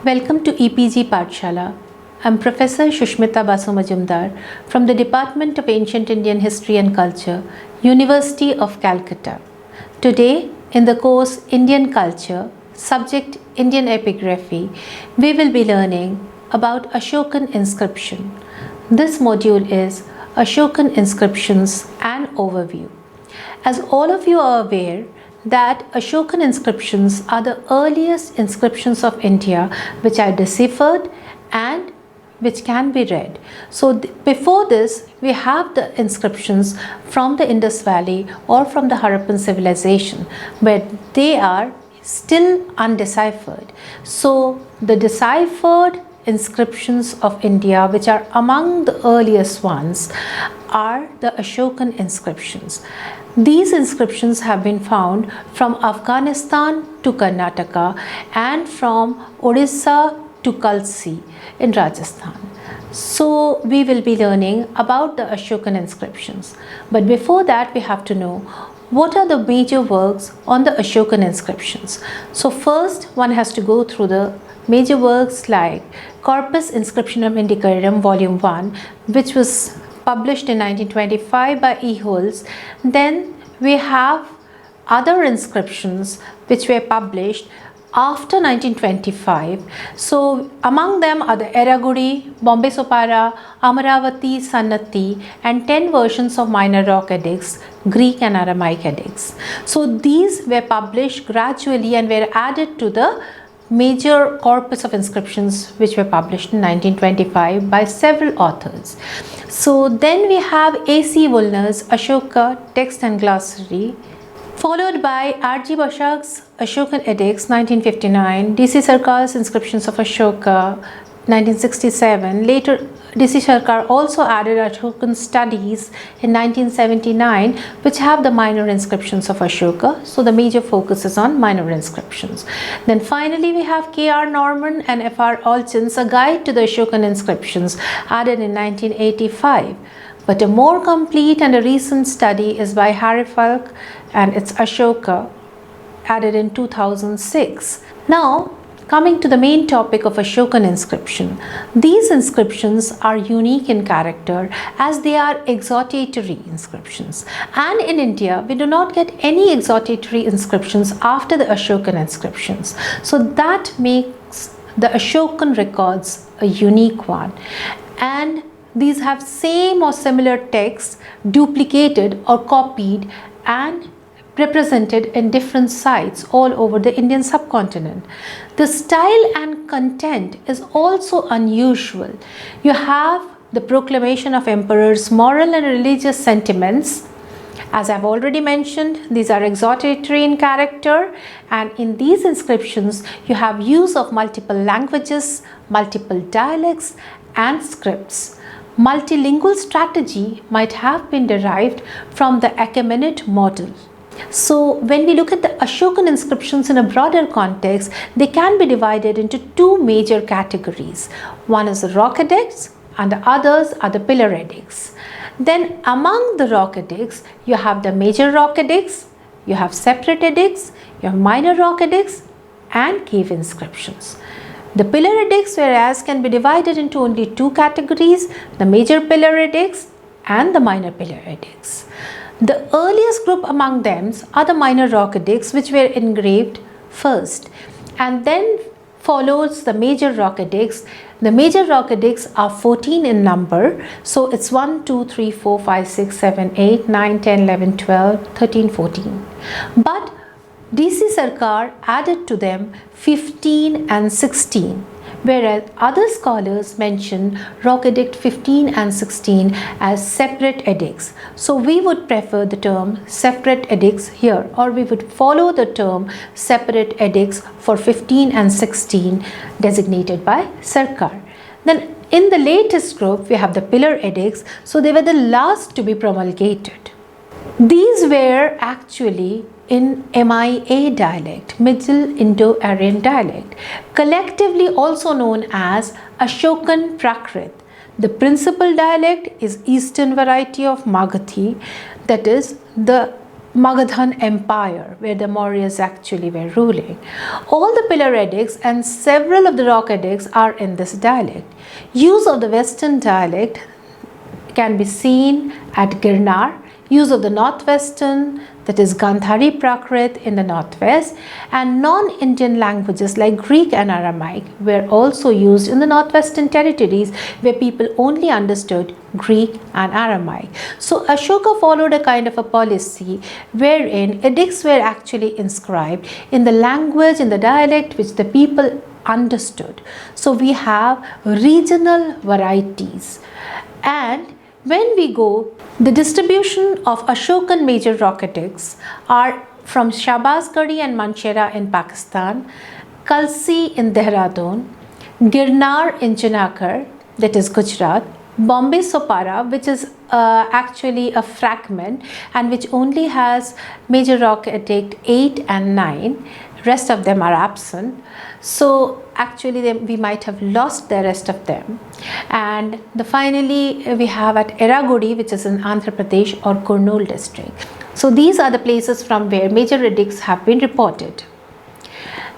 Welcome to EPG Pathshala. I'm Professor Shushmita Basu Majumdar from the Department of Ancient Indian History and Culture, University of Calcutta. Today, in the course Indian Culture, subject Indian Epigraphy, we will be learning about Asokan inscription. This module is Asokan Inscriptions and Overview. As all of you are aware, that Asokan inscriptions are the earliest inscriptions of India which are deciphered and which can be read. So before this, we have the inscriptions from the Indus Valley or from the Harappan civilization, but they are still undeciphered. So the deciphered inscriptions of India, which are among the earliest ones, are the Asokan inscriptions. These inscriptions have been found from Afghanistan to Karnataka and from Odisha to Kalsi in Rajasthan. So we will be learning about the Asokan inscriptions. But before that, we have to know what are the major works on the Asokan inscriptions. So first, one has to go through the major works like Corpus Inscriptionum Indicarum Volume 1, which was published in 1925 by E. Hulse. Then we have other inscriptions which were published after 1925. So among them are the Eragudi, Bombay Sopara, Amaravati, Sannati, and 10 versions of minor rock edicts, Greek and Aramaic edicts. So these were published gradually and were added to the major corpus of inscriptions which were published in 1925 by several authors. So then we have A.C. Woolner's Ashoka Text and Glossary, followed by R.G. Bashak's Asokan Edicts 1959, D.C. Sarkar's Inscriptions of Ashoka 1967. Later, D.C. Sarkar also added Asokan Studies in 1979, which have the minor inscriptions of Ashoka. So the major focus is on minor inscriptions. Then finally, we have K.R. Norman and F.R. Alchin's A Guide to the Asokan Inscriptions, added in 1985. But a more complete and a recent study is by Harry Falk and its Ashoka, added in 2006. Now, coming to the main topic of Asokan inscription, these inscriptions are unique in character as they are exhortatory inscriptions. And in India, we do not get any exhortatory inscriptions after the Asokan inscriptions. So that makes the Asokan records a unique one. And these have same or similar texts duplicated or copied and represented in different sites all over the Indian subcontinent. The style and content is also unusual. You have the proclamation of emperor's moral and religious sentiments. As I've already mentioned, these are exhortatory in character, and in these inscriptions you have use of multiple languages, multiple dialects and scripts. Multilingual strategy might have been derived from the Achaemenid model. So when we look at the Asokan inscriptions in a broader context, they can be divided into two major categories. One is the rock edicts and the others are the pillar edicts. Then among the rock edicts, you have the major rock edicts, you have separate edicts, you have minor rock edicts and cave inscriptions. The pillar edicts, whereas, can be divided into only two categories, the major pillar edicts and the minor pillar edicts. The earliest group among them are the minor rock edicts, which were engraved first, and then follows the major rock edicts. The major rock edicts are 14 in number, so it's 1, 2, 3, 4, 5, 6, 7, 8, 9, 10, 11, 12, 13, 14. But D.C. Sarkar added to them 15 and 16, whereas other scholars mention Rock Edict 15 and 16 as separate edicts. So we would prefer the term separate edicts here, or we would follow the term separate edicts for 15 and 16 designated by Sarkar. Then in the latest group, we have the pillar edicts, so they were the last to be promulgated. These were actually in MIA dialect, Middle Indo-Aryan dialect, collectively also known as Asokan Prakrit. The principal dialect is eastern variety of Magathi, that is the Magadhan Empire, where the Mauryas actually were ruling. All the pillar edicts and several of the rock edicts are in this dialect. Use of the Western dialect can be seen at Girnar, use of the Northwestern, that is Gandhari Prakrit in the Northwest, and non-Indian languages like Greek and Aramaic were also used in the Northwestern territories where people only understood Greek and Aramaic. So Ashoka followed a kind of a policy wherein edicts were actually inscribed in the language, in the dialect which the people understood. So we have regional varieties. And when we go, the distribution of Ashokan major rock edicts are from Shahbazgarhi and Manchera in Pakistan, Kalsi in Dehradun, Girnar in Junakar, that is Gujarat, Bombay Sopara, which is actually a fragment and which only has major rock edict 8 and 9. Rest of them are absent. So actually we might have lost the rest of them. And finally we have at Eragudi, which is in Andhra Pradesh or Kurnool district. So these are the places from where major edicts have been reported.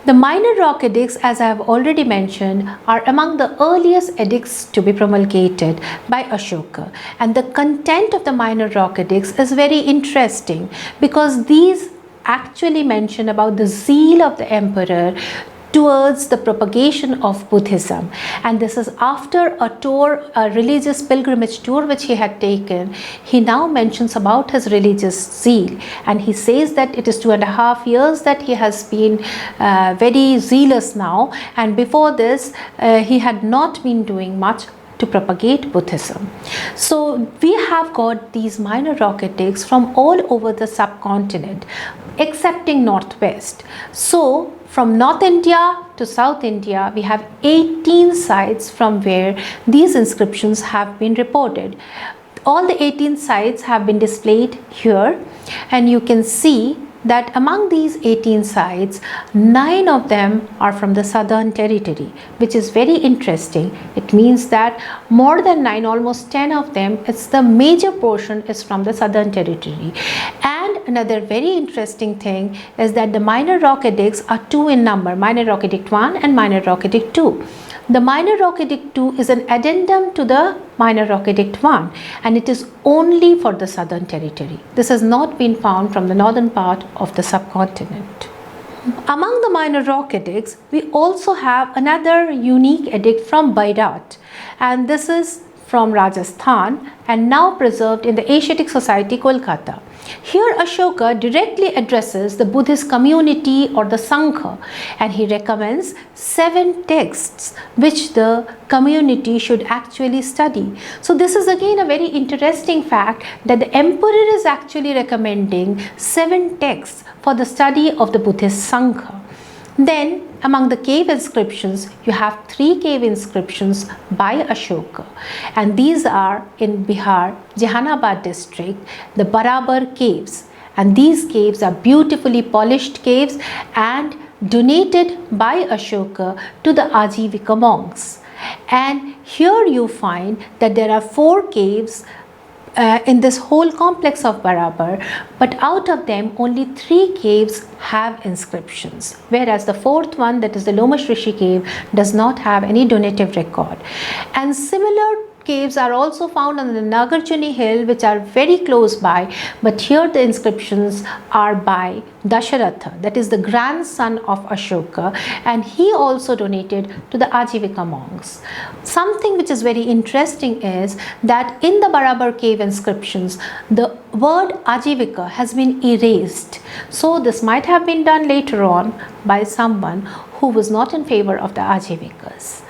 The minor rock edicts, as I have already mentioned, are among the earliest edicts to be promulgated by Ashoka. And the content of the minor rock edicts is very interesting because these actually mention about the zeal of the emperor towards the propagation of Buddhism. And this is after a tour, a religious pilgrimage tour which he had taken. He now mentions about his religious zeal, and he says that it is 2.5 years that he has been very zealous now, and before this he had not been doing much to propagate Buddhism. So we have got these minor rock edicts from all over the subcontinent excepting Northwest. So from North India to South India, we have 18 sites from where these inscriptions have been reported. All the 18 sites have been displayed here, and you can see that among these 18 sites, 9 of them are from the Southern Territory, which is very interesting. It means that more than 9, almost 10 of them, it's the major portion is from the Southern Territory. And another very interesting thing is that the minor rock edicts are 2 in number, minor rock edict 1 and minor rock edict 2. The minor rock edict 2 is an addendum to the minor rock edict 1, and it is only for the Southern Territory. This has not been found from the northern part of the subcontinent. Among the minor rock edicts, we also have another unique edict from Bairat, and this is from Rajasthan and now preserved in the Asiatic Society, Kolkata. Here Ashoka directly addresses the Buddhist community or the Sangha, and he recommends 7 texts which the community should actually study. So this is again a very interesting fact that the emperor is actually recommending 7 texts for the study of the Buddhist Sangha. Then among the cave inscriptions, you have 3 cave inscriptions by Ashoka, and these are in Bihar, Jehanabad district, the Barabar caves, and these caves are beautifully polished caves and donated by Ashoka to the Ajivika monks. And here you find that there are 4 caves in this whole complex of Barabar, but out of them only 3 caves have inscriptions, whereas the 4th one, that is the Lomash Rishi cave, does not have any donative record. And similar caves are also found on the Nagarjuni hill, which are very close by, but here the inscriptions are by Dasharatha, that is the grandson of Ashoka, and he also donated to the Ajivika monks. Something which is very interesting is that in the Barabar cave inscriptions, the word Ajivika has been erased. So this might have been done later on by someone who was not in favor of the Ajivikas.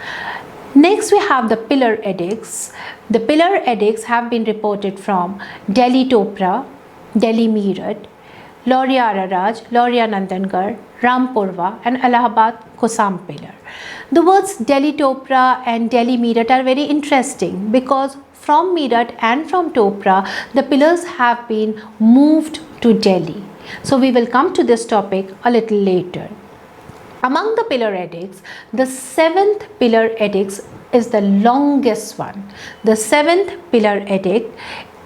Next we have the pillar edicts. The pillar edicts have been reported from Delhi Topra, Delhi Meerut, Lauria Araraj, Lauria Nandangarh, Rampurva and Allahabad Kosam pillar. The words Delhi Topra and Delhi Meerut are very interesting because from Meerut and from Topra, the pillars have been moved to Delhi. So we will come to this topic a little later. Among the pillar edicts, the 7th pillar edict is the longest one. The 7th pillar edict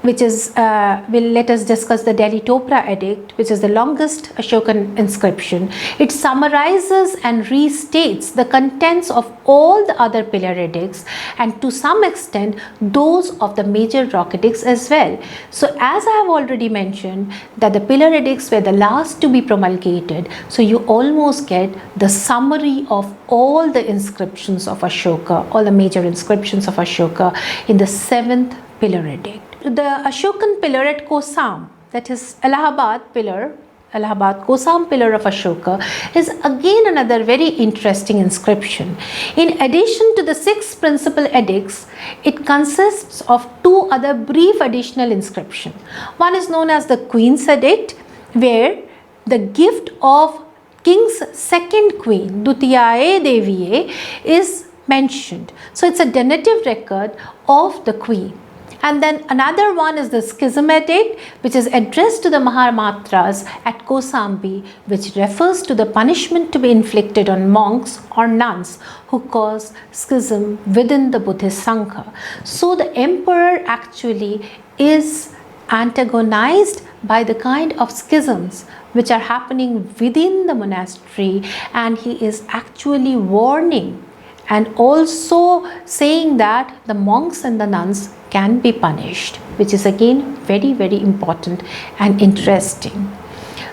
which is, let us discuss the Delhi Topra Edict, which is the longest Ashokan inscription. It summarizes and restates the contents of all the other pillar edicts, and to some extent those of the major rock edicts as well. So as I have already mentioned that the pillar edicts were the last to be promulgated, so you almost get the summary of all the inscriptions of Ashoka, all the major inscriptions of Ashoka in the 7th pillar edict. The Ashokan pillar at Kosam, that is Allahabad pillar, Allahabad Kosam pillar of Ashoka, is again another very interesting inscription. In addition to the 6 principal edicts, it consists of 2 other brief additional inscriptions. One is known as the Queen's Edict, where the gift of king's second queen, Dutiyae Deviye, is mentioned. So it's a donative record of the queen. And then another one is the Schism Edict, which is addressed to the Mahamatras at Kosambi, which refers to the punishment to be inflicted on monks or nuns who cause schism within the Buddhist Sangha. So the emperor actually is antagonized by the kind of schisms which are happening within the monastery, and he is actually warning and also saying that the monks and the nuns can be punished, which is again very, very important and interesting.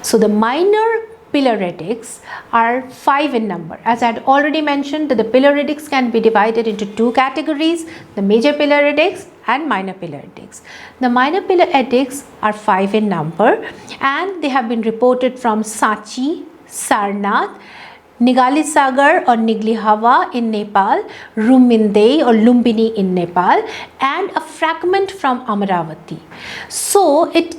So the minor pillar edicts are 5 in number. As I had already mentioned, that the pillar edicts can be divided into 2 categories, the major pillar edicts and minor pillar edicts. The minor pillar edicts are 5 in number, and they have been reported from Sanchi, Sarnath, Nigali Sagar or Niglihava in Nepal, Rumindei or Lumbini in Nepal, and a fragment from Amaravati. So it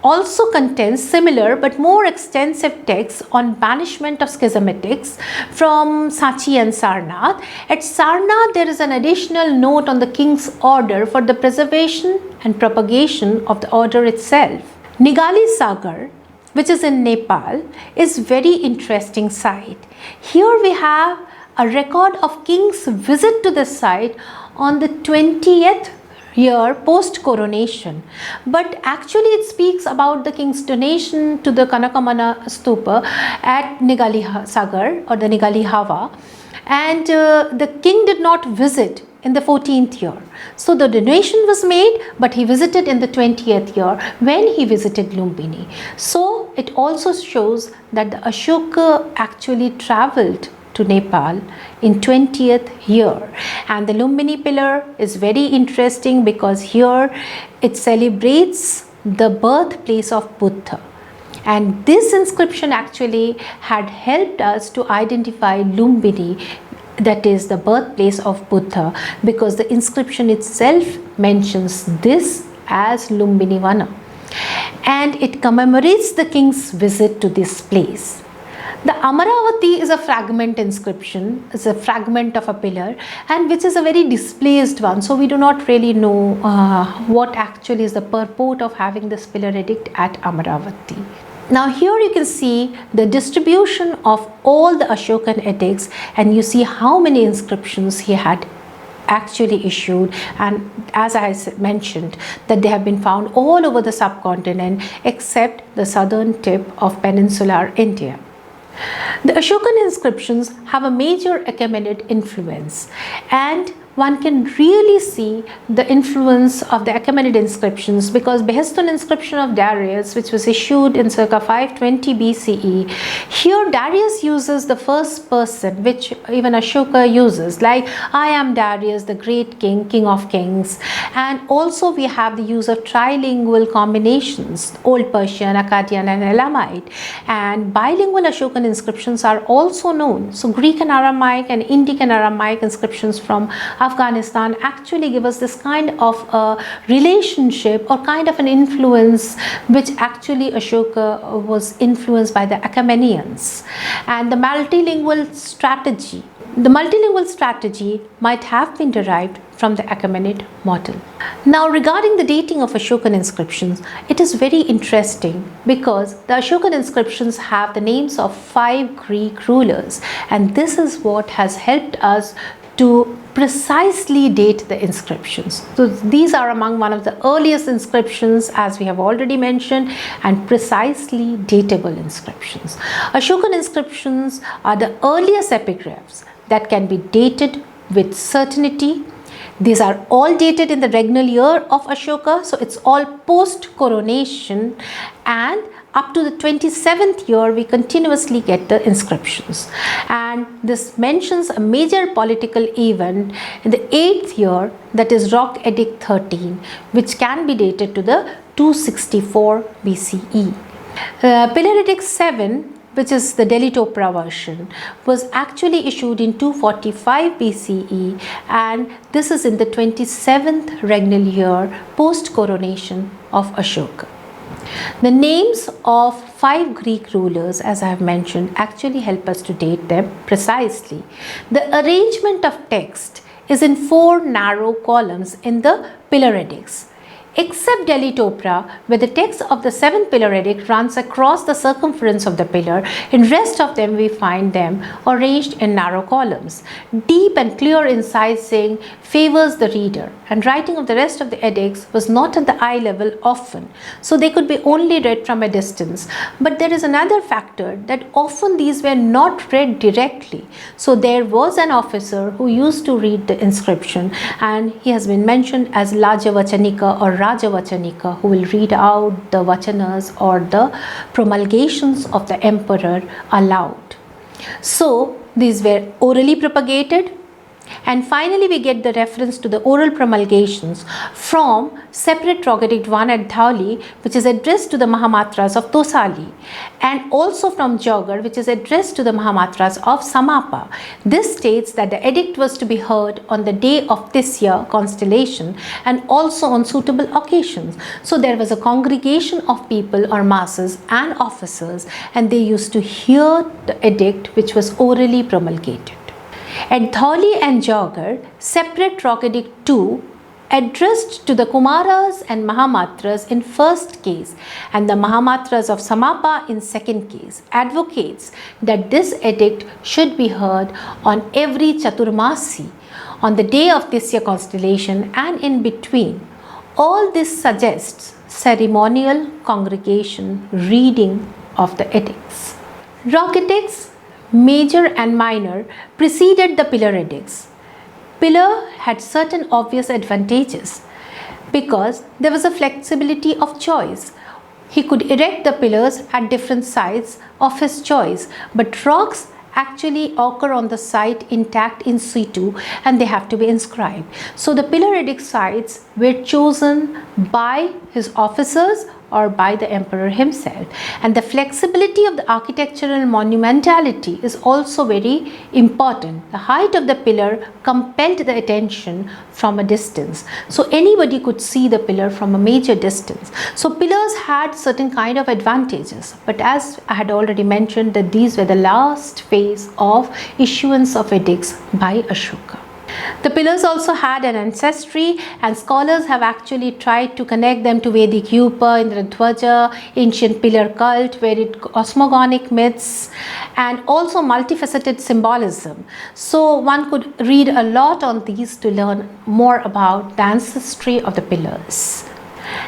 also contains similar but more extensive texts on banishment of schismatics from Sanchi and Sarnath. At Sarnath, there is an additional note on the king's order for the preservation and propagation of the order itself. Nigali Sagar, which is in Nepal, is very interesting site. Here we have a record of king's visit to the site on the 20th year post coronation, but actually it speaks about the king's donation to the Kanakamana stupa at Nigali Sagar or the Nigali Hava, and the king did not visit in the 14th year. So the donation was made, but he visited in the 20th year when he visited Lumbini. So it also shows that the Ashoka actually travelled to Nepal in 20th year. And the Lumbini pillar is very interesting because here it celebrates the birthplace of Buddha. And this inscription actually had helped us to identify Lumbini, that is the birthplace of Buddha, because the inscription itself mentions this as Lumbini Vana, and it commemorates the king's visit to this place. The Amaravati is a fragment inscription, it's a fragment of a pillar, and which is a very displaced one, so we do not really know what actually is the purport of having this pillar edict at Amaravati. Now here you can see the distribution of all the Ashokan edicts, and you see how many inscriptions he had actually issued, and as I mentioned that they have been found all over the subcontinent except the southern tip of peninsular India. The Ashokan inscriptions have a major Achaemenid influence, and one can really see the influence of the Achaemenid inscriptions because Behistun inscription of Darius, which was issued in circa 520 BCE, here Darius uses the first person, which even Ashoka uses, like I am Darius, the great king, king of kings. And also we have the use of trilingual combinations, Old Persian, Akkadian and Elamite. And bilingual Ashokan inscriptions are also known. So Greek and Aramaic and Indic and Aramaic inscriptions from Afghanistan actually give us this kind of a relationship or kind of an influence, which actually Ashoka was influenced by the Achaemenians. And the multilingual strategy might have been derived from the Achaemenid model. Now regarding the dating of Ashokan inscriptions, it is very interesting because the Ashokan inscriptions have the names of 5 Greek rulers, and this is what has helped us to precisely date the inscriptions. So these are among one of the earliest inscriptions, as we have already mentioned, and precisely datable inscriptions. Ashokan inscriptions are the earliest epigraphs that can be dated with certainty. These are all dated in the regnal year of Ashoka, so it's all post-coronation, and up to the 27th year we continuously get the inscriptions. And this mentions a major political event in the 8th year, that is Rock Edict 13, which can be dated to the 264 BCE. Pillar Edict 7, which is the Delhi Topra version, was actually issued in 245 BCE, and this is in the 27th regnal year post-coronation of Ashoka. The names of 5 Greek rulers, as I have mentioned, actually help us to date them precisely. The arrangement of text is in 4 narrow columns in the Pillar Edicts, except Delhi Topra, where the text of the 7th Pillar Edict runs across the circumference of the pillar. In rest of them we find them arranged in narrow columns. Deep and clear incising favors the reader, and writing of the rest of the edicts was not at the eye level often, so they could be only read from a distance. But there is another factor, that often these were not read directly, so there was an officer who used to read the inscription, and he has been mentioned as Lajavachanika or Rajavachanika, who will read out the vachanas or the promulgations of the emperor aloud. So these were orally propagated. And finally we get the reference to the oral promulgations from separate Rock Edict 1 at Dhauli, which is addressed to the Mahamatras of Tosali, and also from Jaugar, which is addressed to the Mahamatras of Samapa. This states that the edict was to be heard on the day of Tisya constellation and also on suitable occasions. So there was a congregation of people or masses and officers, and they used to hear the edict which was orally promulgated. At Dhauli and Jaugar, separate Rock Edict 2 addressed to the Kumaras and Mahamatras in first case, and the Mahamatras of Samapa in second case, advocates that this edict should be heard on every Chaturmasi, on the day of Tisya constellation and in between. All this suggests ceremonial congregation reading of the edicts. Rock Edicts, major and minor, preceded the Pillar Edicts. Pillar had certain obvious advantages because there was a flexibility of choice. He could erect the pillars at different sites of his choice, but rocks actually occur on the site intact in situ, and they have to be inscribed. So the Pillar Edict sites were chosen by his officers or by the emperor himself, and the flexibility of the architectural monumentality is also very important. The height of the pillar compelled the attention from a distance, so anybody could see the pillar from a major distance. So pillars had certain kind of advantages, but as I had already mentioned, that these were the last phase of issuance of edicts by Ashoka. The pillars also had an ancestry, and scholars have actually tried to connect them to Vedic Yupa, Indradhwaja, ancient pillar cult, varied cosmogonic myths, and also multifaceted symbolism. So one could read a lot on these to learn more about the ancestry of the pillars.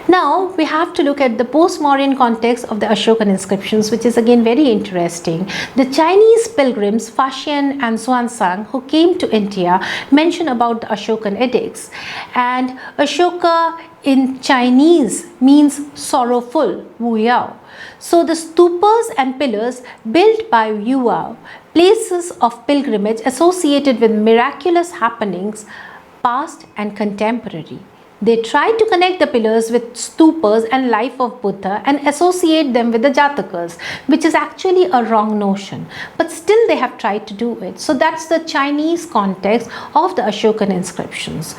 Now we have to look at the post-Mauryan context of the Ashokan inscriptions, which is again very interesting. The Chinese pilgrims Faxian and Xuanzang, who came to India, mention about the Ashokan edicts, and Ashoka in Chinese means sorrowful, Wu Yao. So the stupas and pillars built by Wu Yao, places of pilgrimage associated with miraculous happenings, past and contemporary. They tried to connect the pillars with stupas and life of Buddha and associate them with the Jatakas, which is actually a wrong notion, but still they have tried to do it. So that's the Chinese context of the Ashokan inscriptions.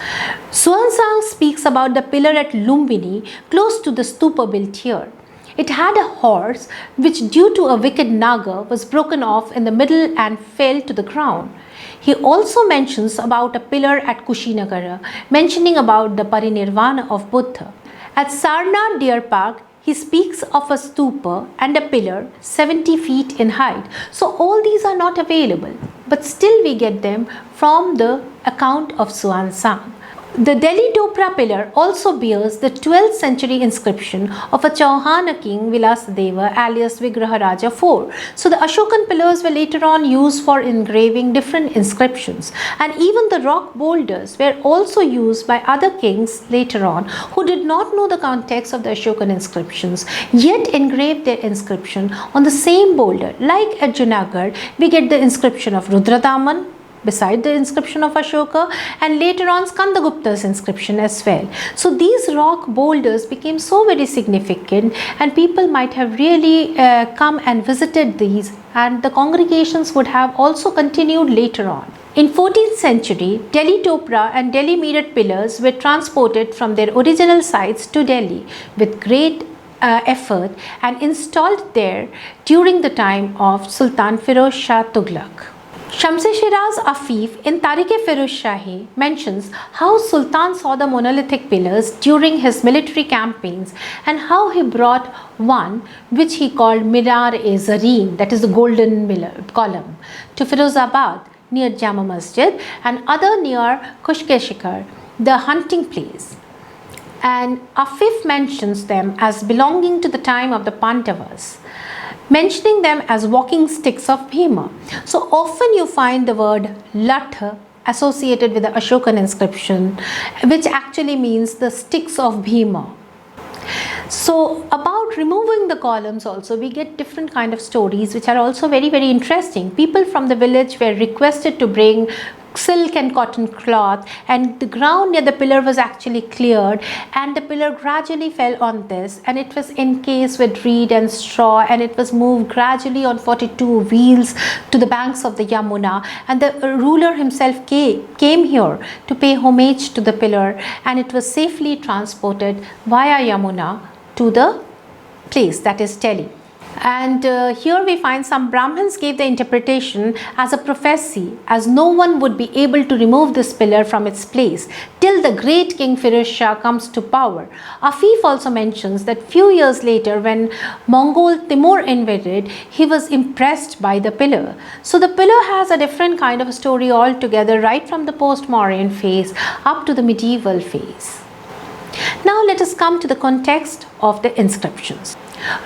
Xuanzang speaks about the pillar at Lumbini, close to the stupa built here. It had a horse which, due to a wicked naga, was broken off in the middle and fell to the ground. He also mentions about a pillar at Kushinagara, mentioning about the parinirvana of Buddha. At Sarnath Deer Park, he speaks of a stupa and a pillar 70 feet in height. So all these are not available. but still we get them from the account of Xuanzang. The Delhi Dopra pillar also bears the 12th century inscription of a Chauhana king Vilasadeva alias Vigraharaja IV. So the Ashokan pillars were later on used for engraving different inscriptions, and even the rock boulders were also used by other kings later on who did not know the context of the Ashokan inscriptions, yet engraved their inscription on the same boulder. Like at Junagadh, we get the inscription of Rudradaman beside the inscription of Ashoka, and later on Skandagupta's inscription as well. So these rock boulders became so very significant, and people might have really come and visited these, and the congregations would have also continued later on. In 14th century, Delhi Dopra and Delhi Meerut pillars were transported from their original sites to Delhi with great effort and installed there during the time of Sultan Firoz Shah Tughlaq. Shamsi Shiraz Afif in Tarikh-e-Firuz Shahi mentions how Sultan saw the monolithic pillars during his military campaigns and how he brought one which he called Minar-e-Zareen, that is the golden column, to Firozabad near Jama Masjid and other near Kushkeshikar, the hunting place. And Afif mentions them as belonging to the time of the Pandavas, mentioning them as walking sticks of Bhima. So often you find the word Latha associated with the Ashokan inscription, which actually means the sticks of Bhima. So about removing the columns also, we get different kind of stories which are also very, very interesting. People from the village were requested to bring silk and cotton cloth, and the ground near the pillar was actually cleared, and the pillar gradually fell on this, and it was encased with reed and straw, and it was moved gradually on 42 wheels to the banks of the Yamuna, and the ruler himself came here to pay homage to the pillar, and it was safely transported via Yamuna to the place, that is Delhi. And here we find some Brahmins gave the interpretation as a prophecy, as no one would be able to remove this pillar from its place till the great King Firoz Shah comes to power. Afif also mentions that few years later, when Mongol Timur invaded, he was impressed by the pillar. So the pillar has a different kind of story altogether, right from the post-Mauryan phase up to the medieval phase. Now let us come to the context of the inscriptions.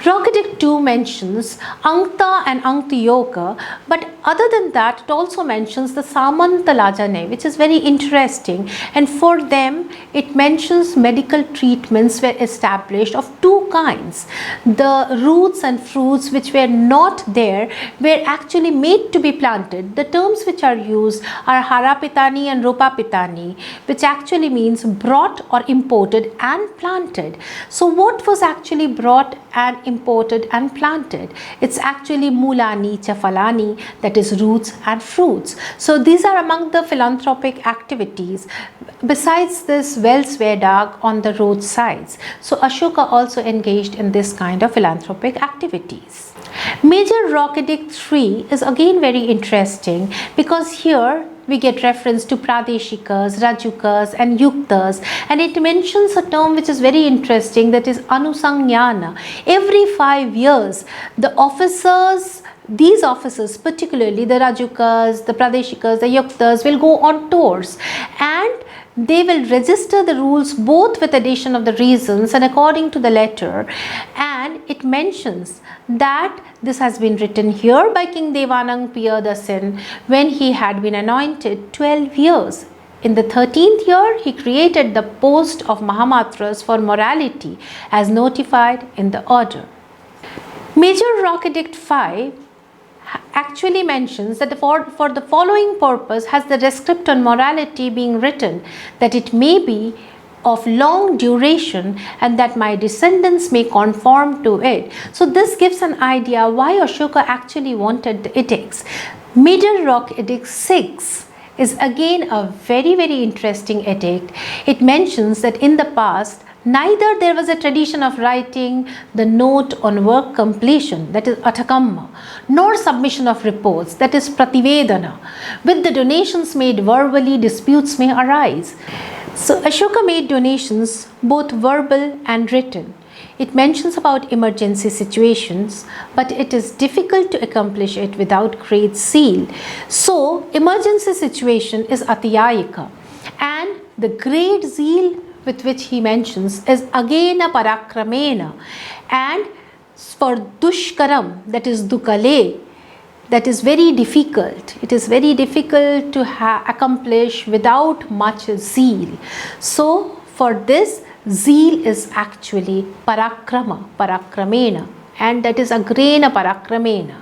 Rock Edict 2 mentions Angta and Angtiyoka, but other than that, it also mentions the Samanta Lajane, which is very interesting, and for them it mentions medical treatments were established of two kinds. The roots and fruits which were not there were actually made to be planted. The terms which are used are Harapitani and Ropapitani, which actually means brought or imported and planted. So what was actually brought and imported and planted? It's actually Mulani, Chafalani, that is roots and fruits. So these are among the philanthropic activities. Besides this, wells were dug on the roadsides. So Ashoka also engaged in this kind of philanthropic activities. Major Rock Edict 3 is again very interesting, because here we get reference to Pradeshikas, Rajukas and Yuktas, and it mentions a term which is very interesting, that is Anusangyana. Every 5 years, the officers, these officers, particularly the Rajukas, the Pradeshikas, the Yuktas, will go on tours, and they will register the rules both with addition of the reasons and according to the letter. And it mentions that this has been written here by King Devanang Priyadasan when he had been anointed 12 years. In the 13th year, he created the post of Mahamatras for morality as notified in the order. Major Rock Edict 5 actually mentions that for the following purpose has the rescript on morality being written, that it may be of long duration and that my descendants may conform to it. So this gives an idea why Ashoka actually wanted the edicts. Middle Rock Edict 6 is again a very, very interesting edict. It mentions that in the past, neither there was a tradition of writing the note on work completion, that is Atakamma, nor submission of reports, that is Prativedana. With the donations made verbally, disputes may arise. So Ashoka made donations both verbal and written. It mentions about emergency situations, but it is difficult to accomplish it without great zeal. So, emergency situation is atiyayika, and the great zeal with which he mentions is agena parakramena, and for dushkaram, that is dukale, that is very difficult. It is very difficult to accomplish without much zeal. So for this, zeal is actually parakramena, and that is agrena parakramena.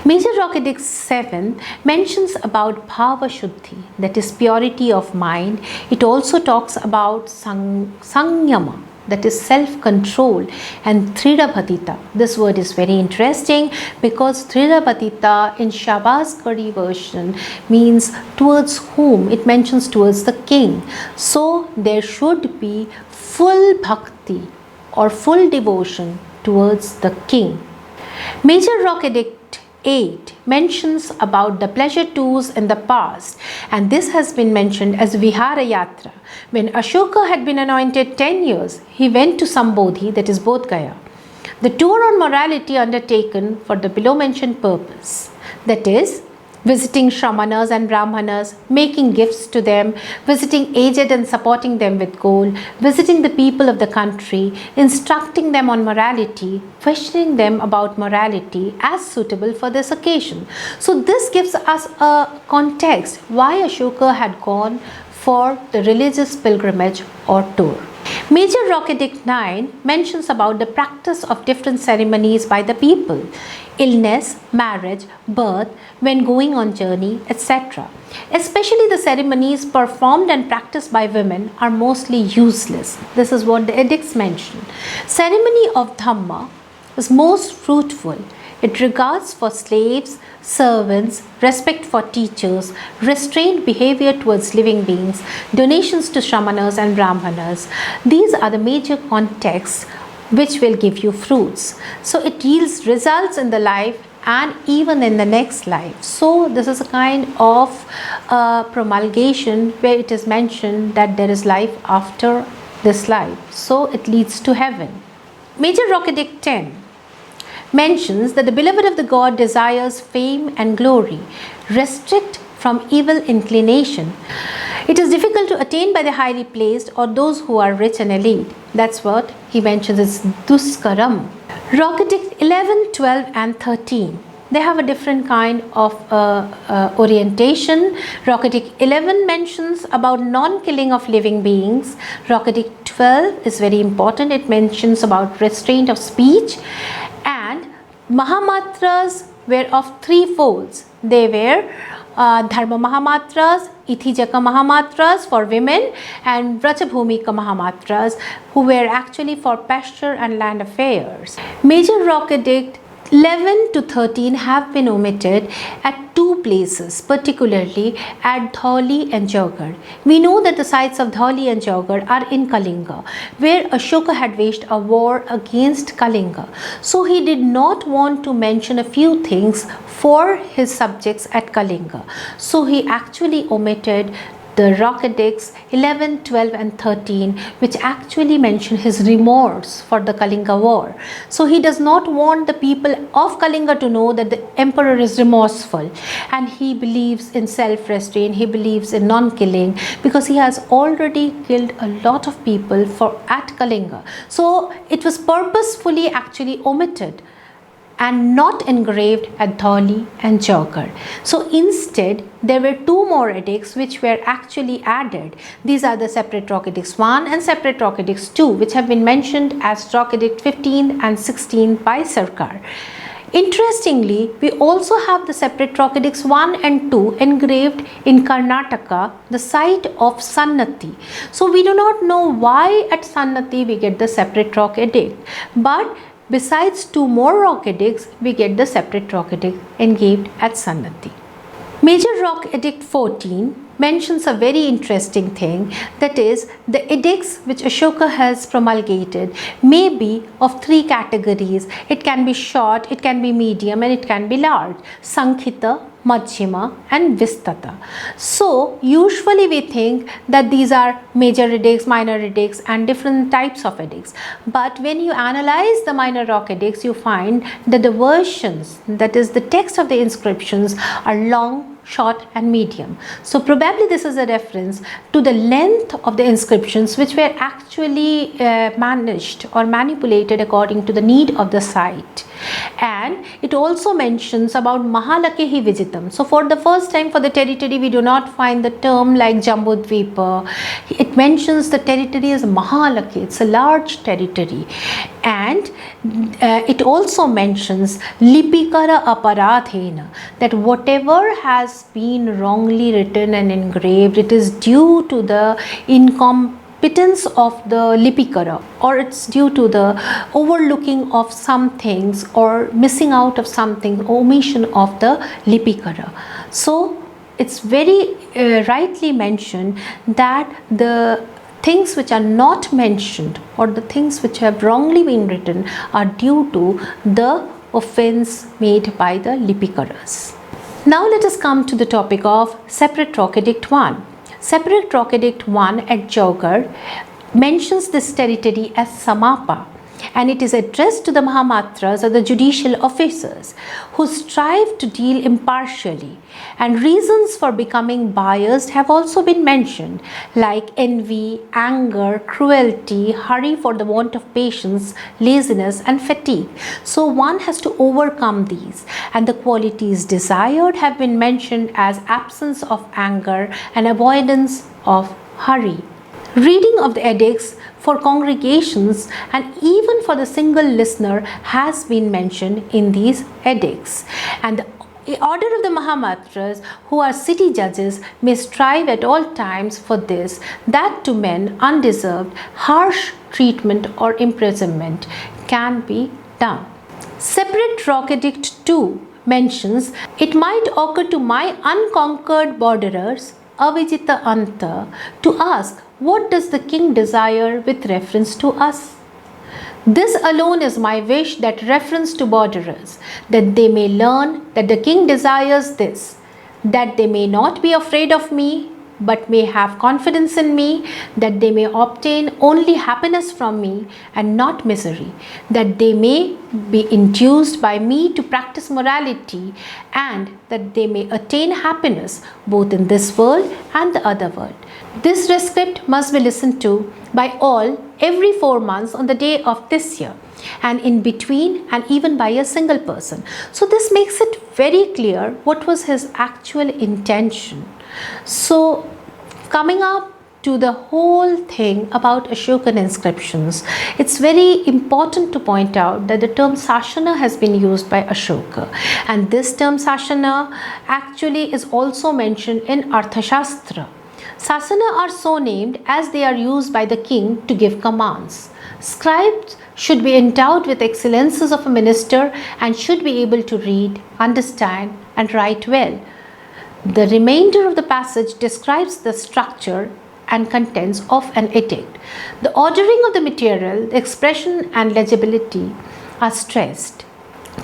Major Rock Edict 7 mentions about bhava shuddhi, that is purity of mind. It also talks about sanyama, that is self-control, and Thridabhatita. This word is very interesting because Thridabhatita in Shabashkari version means towards whom. It mentions towards the king. So there should be full bhakti or full devotion towards the king. Major Rock Edict 8 mentions about the pleasure tours in the past, and this has been mentioned as Vihara Yatra. When Ashoka had been anointed 10 years, he went to Sambodhi, that is Bodh Gaya. The tour on morality undertaken for the below mentioned purpose, that is visiting Shramanas and Brahmanas, making gifts to them, visiting aged and supporting them with gold, visiting the people of the country, instructing them on morality, questioning them about morality as suitable for this occasion. So this gives us a context why Ashoka had gone for the religious pilgrimage or tour. Major Rock Edict 9 mentions about the practice of different ceremonies by the people, illness, marriage, birth, when going on journey, etc. Especially the ceremonies performed and practiced by women are mostly useless. This is what the edicts mention. Ceremony of Dhamma is most fruitful. It regards for slaves, servants, respect for teachers, restrained behavior towards living beings, donations to Shramanas and Brahmanas. These are the major contexts which will give you fruits. So it yields results in the life and even in the next life. So this is a kind of promulgation where it is mentioned that there is life after this life. So it leads to heaven. Major Rock Edict 10 mentions that the beloved of the God desires fame and glory, restrict from evil inclination. It is difficult to attain by the highly placed or those who are rich and elite. That's what he mentions as duskaram. Rock Edict 11, 12 and 13. They have a different kind of orientation. Rock Edict 11 mentions about non-killing of living beings. Rock Edict 12 is very important. It mentions about restraint of speech. And Mahamatras were of three folds. They were Dharma Mahamatras, Ithijaka Mahamatras for women, and Vrachabhumika Mahamatras, who were actually for pasture and land affairs. Major Rock Edict 11 to 13 have been omitted at two places, particularly at Dhauli and Jaugarh. We know that the sites of Dhauli and Jaugarh are in Kalinga, where Ashoka had waged a war against Kalinga. So he did not want to mention a few things for his subjects at Kalinga. So he actually omitted the Rock Edicts 11, 12 and 13, which actually mention his remorse for the Kalinga war. So he does not want the people of Kalinga to know that the emperor is remorseful and he believes in self-restraint, he believes in non-killing, because he has already killed a lot of people at Kalinga. So it was purposefully actually omitted and not engraved at Dhauli and Jaugarh. So instead, there were two more edicts which were actually added. These are the separate Rock Edicts 1 and separate Rock Edicts 2, which have been mentioned as Rock Edict 15 and 16 by Sarkar. Interestingly, we also have the separate Rock Edicts 1 and 2 engraved in Karnataka, the site of Sannati. So we do not know why at Sannati we get the separate Rock Edict, but besides two more Rock Edicts, we get the separate Rock Edict engraved at Sannati. Major Rock Edict 14 mentions a very interesting thing, that is, the edicts which Ashoka has promulgated may be of three categories. It can be short, it can be medium and it can be large. Sankhita, Madhyama and Vistata. So usually we think that these are major edicts, minor edicts and different types of edicts. But when you analyze the minor rock edicts, you find that the versions, that is the text of the inscriptions, are long, short and medium. So probably this is a reference to the length of the inscriptions which were actually managed or manipulated according to the need of the site. And it also mentions about Mahalakehi Vijitam. So for the first time for the territory we do not find the term like Jambudvipa. It mentions the territory as Mahalake. It's a large territory. And it also mentions Lipikara Aparadhena, that whatever has been wrongly written and engraved, it is due to the incompetence of the Lipikara, or it's due to the overlooking of some things or missing out of something, omission of the Lipikara. So it's very rightly mentioned that the things which are not mentioned or the things which have wrongly been written are due to the offense made by the Lipikaras. Now let us come to the topic of Separate Rock Edict 1. Separate Rock Edict 1 at Jaugarh mentions this territory as Samapa, and it is addressed to the Mahamatras or the judicial officers who strive to deal impartially, and reasons for becoming biased have also been mentioned, like envy, anger, cruelty, hurry for the want of patience, laziness and fatigue. So one has to overcome these, and the qualities desired have been mentioned as absence of anger and avoidance of hurry. Reading of the edicts for congregations and even for the single listener has been mentioned in these edicts. And the order of the Mahamatras, who are city judges, may strive at all times for this, that to men undeserved harsh treatment or imprisonment can be done. Separate Rock Edict 2 mentions, it might occur to my unconquered borderers, Avijita Anta, to ask, what does the king desire with reference to us? This alone is my wish, that reference to borderers, that they may learn that the king desires this, that they may not be afraid of me, but may have confidence in me, that they may obtain only happiness from me and not misery, that they may be induced by me to practice morality, and that they may attain happiness both in this world and the other world. This rescript must be listened to by all every 4 months on the day of this year, and in between, and even by a single person. So this makes it very clear what was his actual intention. So coming up to the whole thing about Asokan inscriptions, it's very important to point out that the term Sasana has been used by Ashoka, and this term Sasana actually is also mentioned in Arthashastra. Sasana are so named as they are used by the king to give commands. Scribes should be endowed with excellences of a minister and should be able to read, understand and write well. The remainder of the passage describes the structure and contents of an edict. The ordering of the material, the expression and legibility are stressed.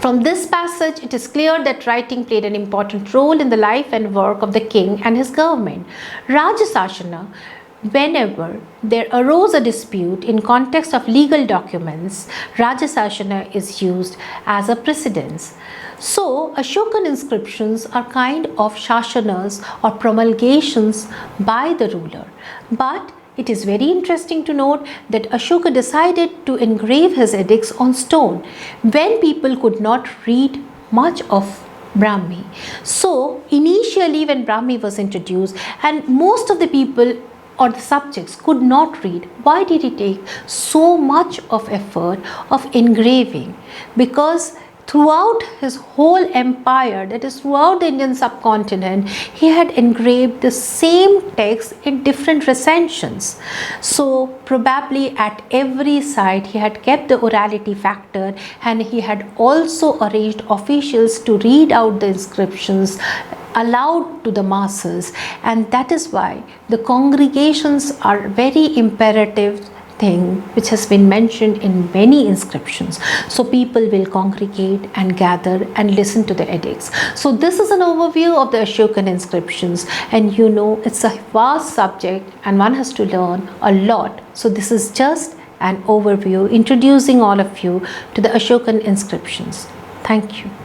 From this passage, it is clear that writing played an important role in the life and work of the king and his government. Rajasashana, whenever there arose a dispute in context of legal documents, Rajasashana is used as a precedence. So, Asokan inscriptions are kind of shasanas or promulgations by the ruler. But it is very interesting to note that Ashoka decided to engrave his edicts on stone when people could not read much of Brahmi. So, initially when Brahmi was introduced and most of the people or the subjects could not read, why did he take so much of effort of engraving? Because throughout his whole empire, that is throughout the Indian subcontinent, he had engraved the same text in different recensions. So probably at every site he had kept the orality factor, and he had also arranged officials to read out the inscriptions aloud to the masses, and that is why the congregations are very imperative thing which has been mentioned in many inscriptions. So people will congregate and gather and listen to the edicts. So this is an overview of the Asokan inscriptions, and you know it's a vast subject and one has to learn a lot. So this is just an overview introducing all of you to the Asokan inscriptions. Thank you.